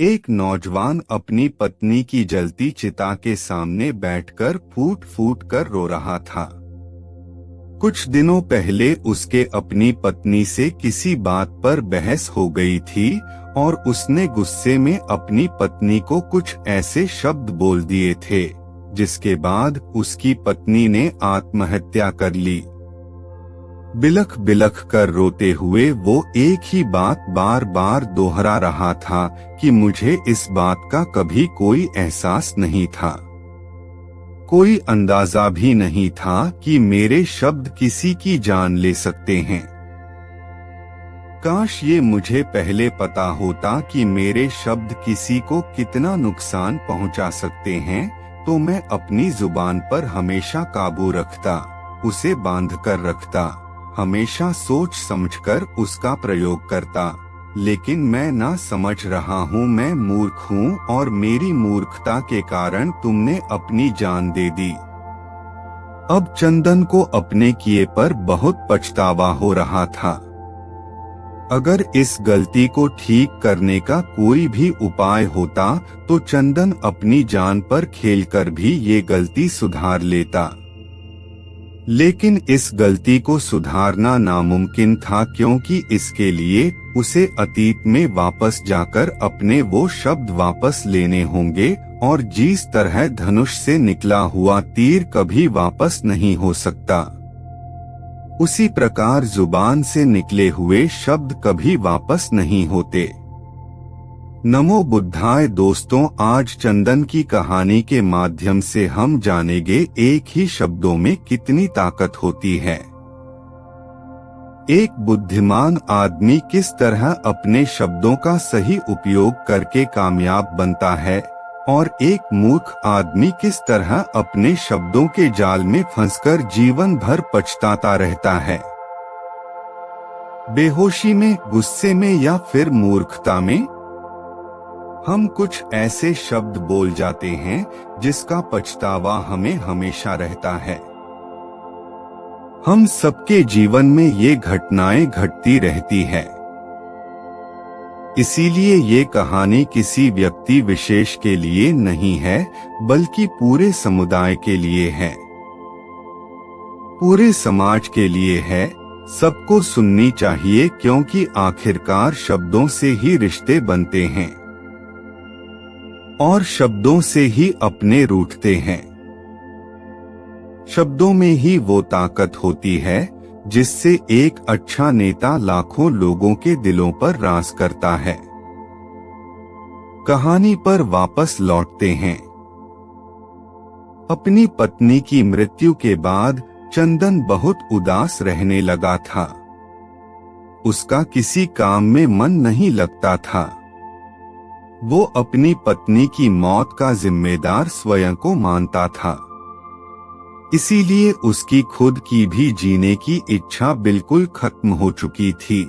एक नौजवान अपनी पत्नी की जलती चिता के सामने बैठकर फूट फूट कर रो रहा था। कुछ दिनों पहले उसके अपनी पत्नी से किसी बात पर बहस हो गई थी और उसने गुस्से में अपनी पत्नी को कुछ ऐसे शब्द बोल दिए थे जिसके बाद उसकी पत्नी ने आत्महत्या कर ली। बिलख बिलख कर रोते हुए वो एक ही बात बार बार दोहरा रहा था कि मुझे इस बात का कभी कोई एहसास नहीं था, कोई अंदाजा भी नहीं था कि मेरे शब्द किसी की जान ले सकते हैं। काश ये मुझे पहले पता होता कि मेरे शब्द किसी को कितना नुकसान पहुंचा सकते हैं, तो मैं अपनी जुबान पर हमेशा काबू रखता, उसे बांध कर रखता, हमेशा सोच समझकर उसका प्रयोग करता। लेकिन मैं ना समझ रहा हूँ, मैं मूर्ख हूँ और मेरी मूर्खता के कारण तुमने अपनी जान दे दी। अब चंदन को अपने किए पर बहुत पछतावा हो रहा था। अगर इस गलती को ठीक करने का कोई भी उपाय होता तो चंदन अपनी जान पर खेलकर भी ये गलती सुधार लेता। लेकिन इस गलती को सुधारना नामुमकिन था, क्योंकि इसके लिए उसे अतीत में वापस जाकर अपने वो शब्द वापस लेने होंगे और जिस तरह धनुष से निकला हुआ तीर कभी वापस नहीं हो सकता, उसी प्रकार जुबान से निकले हुए शब्द कभी वापस नहीं होते। नमो बुद्धाय दोस्तों, आज चंदन की कहानी के माध्यम से हम जानेंगे एक ही शब्दों में कितनी ताकत होती है। एक बुद्धिमान आदमी किस तरह अपने शब्दों का सही उपयोग करके कामयाब बनता है और एक मूर्ख आदमी किस तरह अपने शब्दों के जाल में फंसकर जीवन भर पछताता रहता है। बेहोशी में, गुस्से में या फिर मूर्खता में हम कुछ ऐसे शब्द बोल जाते हैं जिसका पछतावा हमें हमेशा रहता है। हम सबके जीवन में ये घटनाएं घटती रहती है। इसीलिए ये कहानी किसी व्यक्ति विशेष के लिए नहीं है, बल्कि पूरे समुदाय के लिए है, पूरे समाज के लिए है। सबको सुननी चाहिए, क्योंकि आखिरकार शब्दों से ही रिश्ते बनते हैं और शब्दों से ही अपने रूठते हैं। शब्दों में ही वो ताकत होती है जिससे एक अच्छा नेता लाखों लोगों के दिलों पर राज करता है। कहानी पर वापस लौटते हैं। अपनी पत्नी की मृत्यु के बाद चंदन बहुत उदास रहने लगा था। उसका किसी काम में मन नहीं लगता था। वो अपनी पत्नी की मौत का जिम्मेदार स्वयं को मानता था। इसीलिए उसकी खुद की भी जीने की इच्छा बिल्कुल खत्म हो चुकी थी।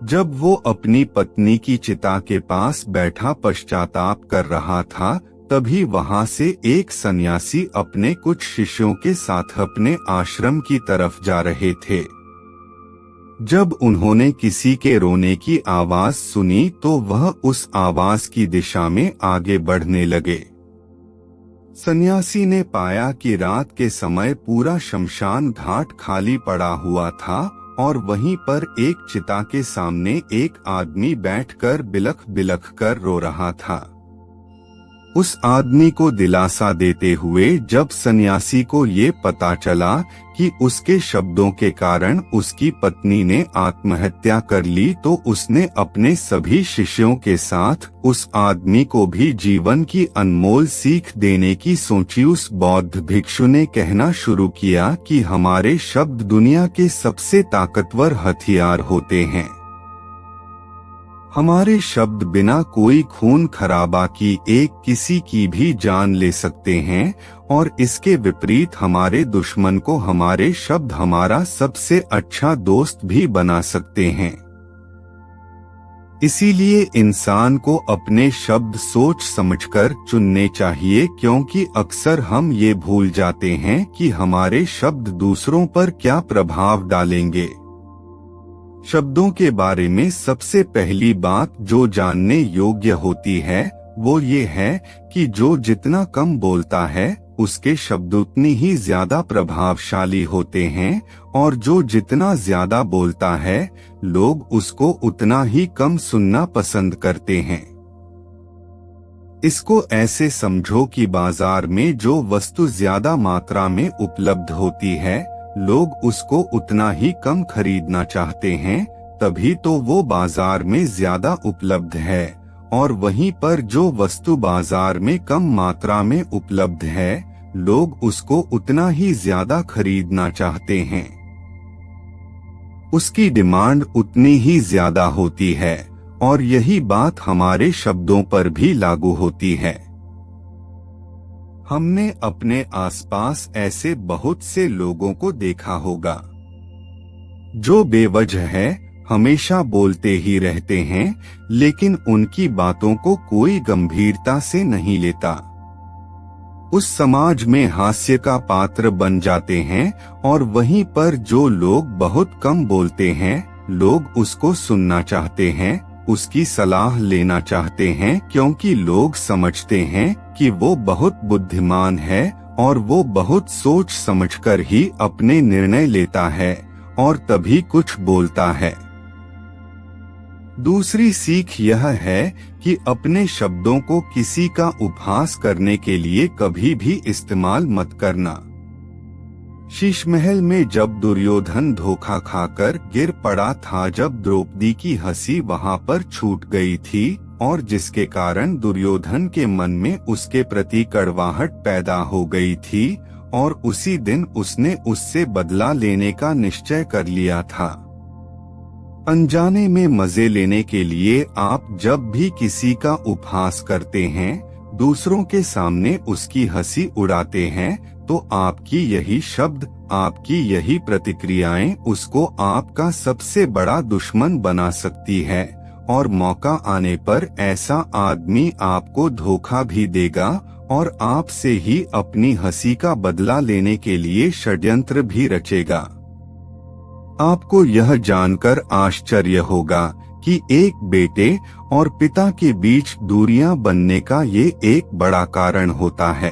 जब वो अपनी पत्नी की चिता के पास बैठा पश्चाताप कर रहा था, तभी वहां से एक सन्यासी अपने कुछ शिष्यों के साथ अपने आश्रम की तरफ जा रहे थे। जब उन्होंने किसी के रोने की आवाज सुनी तो वह उस आवाज की दिशा में आगे बढ़ने लगे। सन्यासी ने पाया कि रात के समय पूरा शमशान घाट खाली पड़ा हुआ था और वहीं पर एक चिता के सामने एक आदमी बैठकर बिलख बिलख कर रो रहा था। उस आदमी को दिलासा देते हुए जब सन्यासी को ये पता चला कि उसके शब्दों के कारण उसकी पत्नी ने आत्महत्या कर ली, तो उसने अपने सभी शिष्यों के साथ उस आदमी को भी जीवन की अनमोल सीख देने की सोची। उस बौद्ध भिक्षु ने कहना शुरू किया कि हमारे शब्द दुनिया के सबसे ताकतवर हथियार होते हैं। हमारे शब्द बिना कोई खून खराबा की एक किसी की भी जान ले सकते हैं और इसके विपरीत हमारे दुश्मन को हमारे शब्द हमारा सबसे अच्छा दोस्त भी बना सकते हैं। इसीलिए इंसान को अपने शब्द सोच समझकर चुनने चाहिए, क्योंकि अक्सर हम ये भूल जाते हैं कि हमारे शब्द दूसरों पर क्या प्रभाव डालेंगे। शब्दों के बारे में सबसे पहली बात जो जानने योग्य होती है वो ये है कि जो जितना कम बोलता है उसके शब्द उतनी ही ज्यादा प्रभावशाली होते हैं, और जो जितना ज्यादा बोलता है लोग उसको उतना ही कम सुनना पसंद करते हैं। इसको ऐसे समझो कि बाजार में जो वस्तु ज्यादा मात्रा में उपलब्ध होती है लोग उसको उतना ही कम खरीदना चाहते हैं, तभी तो वो बाजार में ज्यादा उपलब्ध है। और वहीं पर जो वस्तु बाजार में कम मात्रा में उपलब्ध है लोग उसको उतना ही ज्यादा खरीदना चाहते हैं। उसकी डिमांड उतनी ही ज्यादा होती है, और यही बात हमारे शब्दों पर भी लागू होती है। हमने अपने आसपास ऐसे बहुत से लोगों को देखा होगा जो बेवजह है हमेशा बोलते ही रहते हैं, लेकिन उनकी बातों को कोई गंभीरता से नहीं लेता। उस समाज में हास्य का पात्र बन जाते हैं, और वहीं पर जो लोग बहुत कम बोलते हैं लोग उसको सुनना चाहते हैं, उसकी सलाह लेना चाहते हैं, क्योंकि लोग समझते हैं कि वो बहुत बुद्धिमान है और वो बहुत सोच समझकर ही अपने निर्णय लेता है और तभी कुछ बोलता है। दूसरी सीख यह है कि अपने शब्दों को किसी का उपहास करने के लिए कभी भी इस्तेमाल मत करना। शीशमहल में जब दुर्योधन धोखा खाकर गिर पड़ा था, जब द्रौपदी की हंसी वहां पर छूट गई थी और जिसके कारण दुर्योधन के मन में उसके प्रति कड़वाहट पैदा हो गई थी, और उसी दिन उसने उससे बदला लेने का निश्चय कर लिया था। अनजाने में मजे लेने के लिए आप जब भी किसी का उपहास करते हैं, दूसरों के सामने उसकी हंसी उड़ाते हैं, तो आपकी यही शब्द, आपकी यही प्रतिक्रियाएं उसको आपका सबसे बड़ा दुश्मन बना सकती है, और मौका आने पर ऐसा आदमी आपको धोखा भी देगा और आपसे ही अपनी हंसी का बदला लेने के लिए षड्यंत्र भी रचेगा। आपको यह जानकर आश्चर्य होगा कि एक बेटे और पिता के बीच दूरियां बनने का ये एक बड़ा कारण होता है।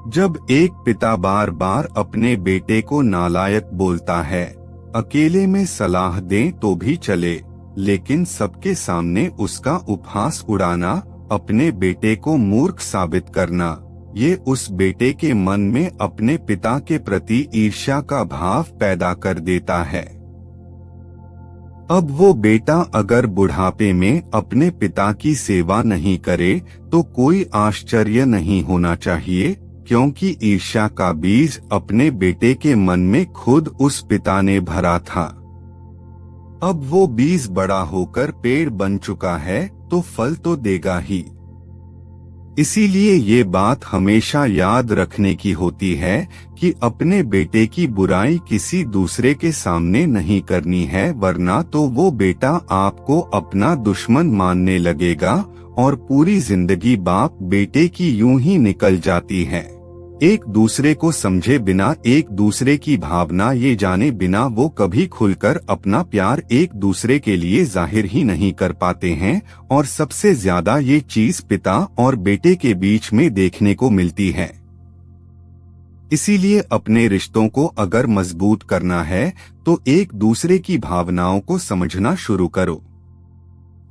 जब एक पिता बार बार अपने बेटे को नालायक बोलता है, अकेले में सलाह दें तो भी चले, लेकिन सबके सामने उसका उपहास उड़ाना, अपने बेटे को मूर्ख साबित करना, ये उस बेटे के मन में अपने पिता के प्रति ईर्ष्या का भाव पैदा कर देता है। अब वो बेटा अगर बुढ़ापे में अपने पिता की सेवा नहीं करे तो कोई आश्चर्य नहीं होना चाहिए, क्योंकि ईर्ष्या का बीज अपने बेटे के मन में खुद उस पिता ने भरा था। अब वो बीज बड़ा होकर पेड़ बन चुका है तो फल तो देगा ही। इसीलिए ये बात हमेशा याद रखने की होती है कि अपने बेटे की बुराई किसी दूसरे के सामने नहीं करनी है, वरना तो वो बेटा आपको अपना दुश्मन मानने लगेगा और पूरी जिंदगी बाप बेटे की यूं ही निकल जाती है। एक दूसरे को समझे बिना, एक दूसरे की भावना ये जाने बिना वो कभी खुलकर अपना प्यार एक दूसरे के लिए जाहिर ही नहीं कर पाते हैं, और सबसे ज्यादा ये चीज पिता और बेटे के बीच में देखने को मिलती है। इसीलिए अपने रिश्तों को अगर मजबूत करना है तो एक दूसरे की भावनाओं को समझना शुरू करो।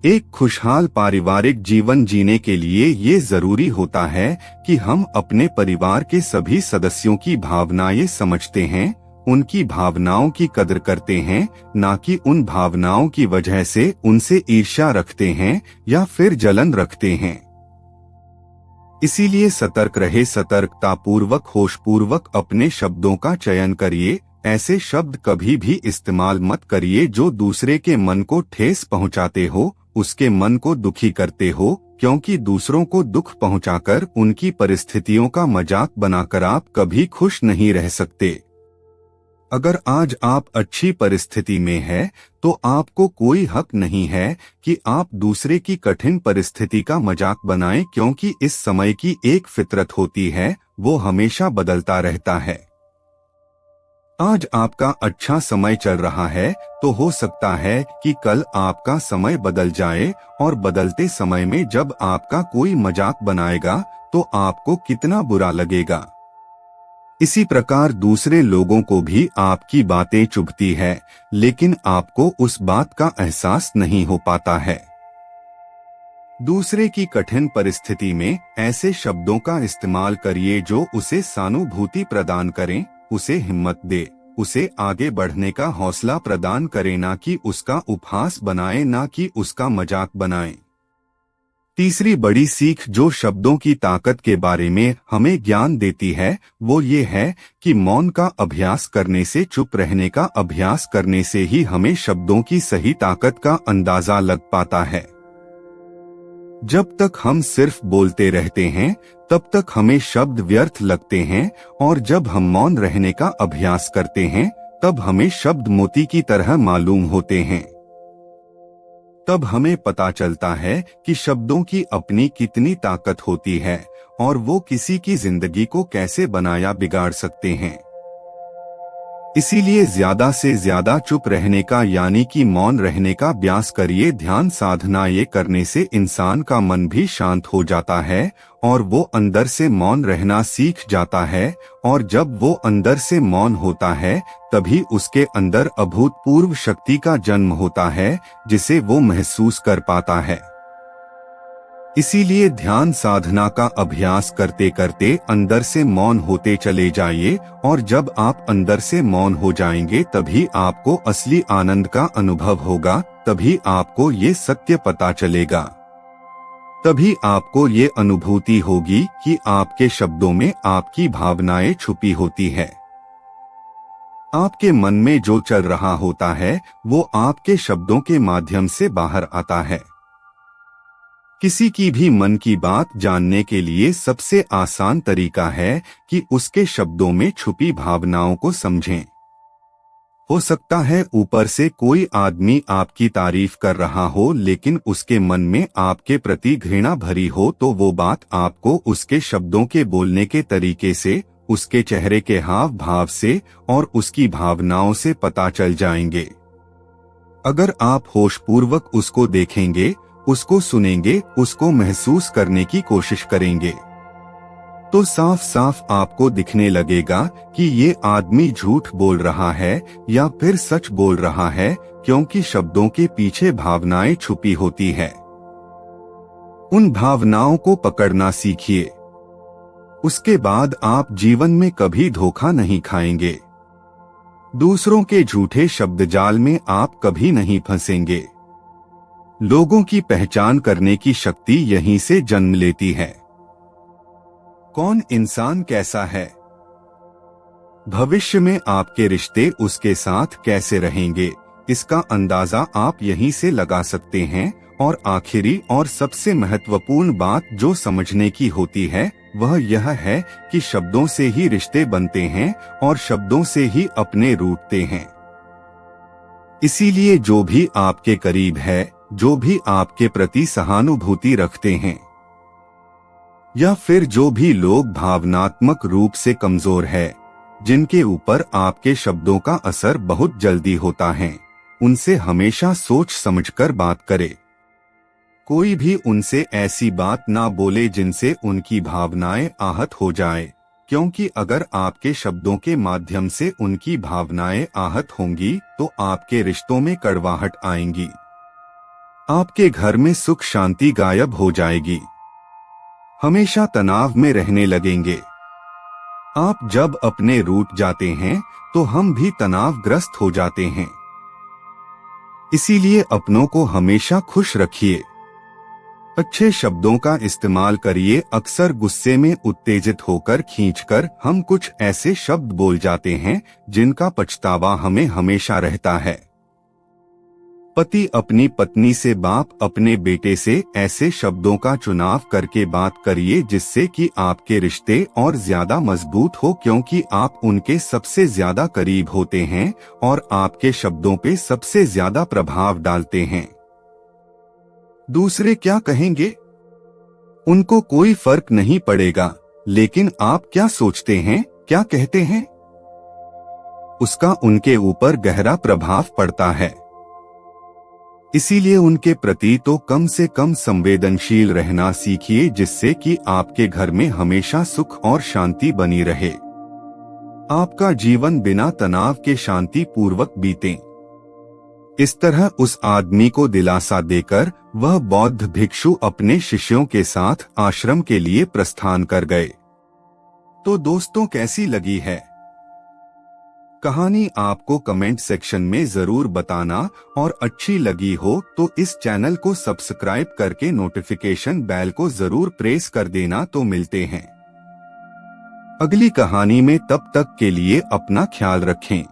एक खुशहाल पारिवारिक जीवन जीने के लिए ये जरूरी होता है कि हम अपने परिवार के सभी सदस्यों की भावनाएं समझते हैं, उनकी भावनाओं की कदर करते हैं, ना कि उन भावनाओं की वजह से उनसे ईर्ष्या रखते हैं या फिर जलन रखते हैं। इसीलिए सतर्क रहे, सतर्कतापूर्वक होशपूर्वक अपने शब्दों का चयन करिए। ऐसे शब्द कभी भी इस्तेमाल मत करिए जो दूसरे के मन को ठेस पहुंचाते हो, उसके मन को दुखी करते हो, क्योंकि दूसरों को दुख पहुंचाकर उनकी परिस्थितियों का मजाक बनाकर आप कभी खुश नहीं रह सकते। अगर आज आप अच्छी परिस्थिति में हैं, तो आपको कोई हक नहीं है कि आप दूसरे की कठिन परिस्थिति का मजाक बनाएं, क्योंकि इस समय की एक फितरत होती है, वो हमेशा बदलता रहता है। आज आपका अच्छा समय चल रहा है, तो हो सकता है कि कल आपका समय बदल जाए, और बदलते समय में जब आपका कोई मजाक बनाएगा तो आपको कितना बुरा लगेगा। इसी प्रकार दूसरे लोगों को भी आपकी बातें चुभती है, लेकिन आपको उस बात का एहसास नहीं हो पाता है। दूसरे की कठिन परिस्थिति में ऐसे शब्दों का इस्तेमाल करिए जो उसे सहानुभूति प्रदान करें, उसे हिम्मत दे, उसे आगे बढ़ने का हौसला प्रदान करें, ना कि उसका उपहास बनाए, ना कि उसका मजाक बनाए। तीसरी बड़ी सीख जो शब्दों की ताकत के बारे में हमें ज्ञान देती है, वो ये है कि मौन का अभ्यास करने से, चुप रहने का अभ्यास करने से ही हमें शब्दों की सही ताकत का अंदाजा लग पाता है। जब तक हम सिर्फ बोलते रहते हैं, तब तक हमें शब्द व्यर्थ लगते हैं, और जब हम मौन रहने का अभ्यास करते हैं, तब हमें शब्द मोती की तरह मालूम होते हैं। तब हमें पता चलता है कि शब्दों की अपनी कितनी ताकत होती है, और वो किसी की जिंदगी को कैसे बनाया बिगाड़ सकते हैं। इसीलिए ज्यादा से ज्यादा चुप रहने का यानी कि मौन रहने का अभ्यास करिए। ध्यान साधना ये करने से इंसान का मन भी शांत हो जाता है, और वो अंदर से मौन रहना सीख जाता है, और जब वो अंदर से मौन होता है, तभी उसके अंदर अभूतपूर्व शक्ति का जन्म होता है, जिसे वो महसूस कर पाता है। इसीलिए ध्यान साधना का अभ्यास करते करते अंदर से मौन होते चले जाइए, और जब आप अंदर से मौन हो जाएंगे तभी आपको असली आनंद का अनुभव होगा, तभी आपको ये सत्य पता चलेगा, तभी आपको ये अनुभूति होगी कि आपके शब्दों में आपकी भावनाएं छुपी होती है। आपके मन में जो चल रहा होता है वो आपके शब्दों के माध्यम से बाहर आता है। किसी की भी मन की बात जानने के लिए सबसे आसान तरीका है कि उसके शब्दों में छुपी भावनाओं को समझें। हो सकता है ऊपर से कोई आदमी आपकी तारीफ कर रहा हो, लेकिन उसके मन में आपके प्रति घृणा भरी हो, तो वो बात आपको उसके शब्दों के बोलने के तरीके से, उसके चेहरे के हाव भाव से और उसकी भावनाओं से पता चल जाएंगे। अगर आप होशपूर्वक उसको देखेंगे, उसको सुनेंगे, उसको महसूस करने की कोशिश करेंगे, तो साफ साफ आपको दिखने लगेगा कि ये आदमी झूठ बोल रहा है या फिर सच बोल रहा है, क्योंकि शब्दों के पीछे भावनाएं छुपी होती है। उन भावनाओं को पकड़ना सीखिए, उसके बाद आप जीवन में कभी धोखा नहीं खाएंगे। दूसरों के झूठे शब्द जाल में आप कभी नहीं फंसेंगे। लोगों की पहचान करने की शक्ति यहीं से जन्म लेती है। कौन इंसान कैसा है, भविष्य में आपके रिश्ते उसके साथ कैसे रहेंगे, इसका अंदाजा आप यहीं से लगा सकते हैं। और आखिरी और सबसे महत्वपूर्ण बात जो समझने की होती है, वह यह है कि शब्दों से ही रिश्ते बनते हैं और शब्दों से ही अपने रूठते हैं। इसीलिए जो भी आपके करीब है, जो भी आपके प्रति सहानुभूति रखते हैं, या फिर जो भी लोग भावनात्मक रूप से कमजोर है, जिनके ऊपर आपके शब्दों का असर बहुत जल्दी होता है, उनसे हमेशा सोच समझकर बात करें। कोई भी उनसे ऐसी बात ना बोले जिनसे उनकी भावनाएं आहत हो जाए, क्योंकि अगर आपके शब्दों के माध्यम से उनकी भावनाएं आहत होंगी तो आपके रिश्तों में कड़वाहट आएंगी, आपके घर में सुख शांति गायब हो जाएगी, हमेशा तनाव में रहने लगेंगे। आप जब अपने रूठ जाते हैं तो हम भी तनावग्रस्त हो जाते हैं। इसीलिए अपनों को हमेशा खुश रखिए, अच्छे शब्दों का इस्तेमाल करिए। अक्सर गुस्से में उत्तेजित होकर खींचकर हम कुछ ऐसे शब्द बोल जाते हैं जिनका पछतावा हमें हमेशा रहता है। पति अपनी पत्नी से, बाप अपने बेटे से ऐसे शब्दों का चुनाव करके बात करिए जिससे कि आपके रिश्ते और ज्यादा मजबूत हो, क्योंकि आप उनके सबसे ज्यादा करीब होते हैं और आपके शब्दों पे सबसे ज्यादा प्रभाव डालते हैं। दूसरे क्या कहेंगे, उनको कोई फर्क नहीं पड़ेगा, लेकिन आप क्या सोचते हैं, क्या कहते हैं, उसका उनके ऊपर गहरा प्रभाव पड़ता है। इसीलिए उनके प्रति तो कम से कम संवेदनशील रहना सीखिए, जिससे कि आपके घर में हमेशा सुख और शांति बनी रहे, आपका जीवन बिना तनाव के शांति पूर्वक बीते। इस तरह उस आदमी को दिलासा देकर वह बौद्ध भिक्षु अपने शिष्यों के साथ आश्रम के लिए प्रस्थान कर गए। तो दोस्तों, कैसी लगी है कहानी आपको कमेंट सेक्शन में जरूर बताना, और अच्छी लगी हो तो इस चैनल को सब्सक्राइब करके नोटिफिकेशन बेल को जरूर प्रेस कर देना। तो मिलते हैं अगली कहानी में, तब तक के लिए अपना ख्याल रखें।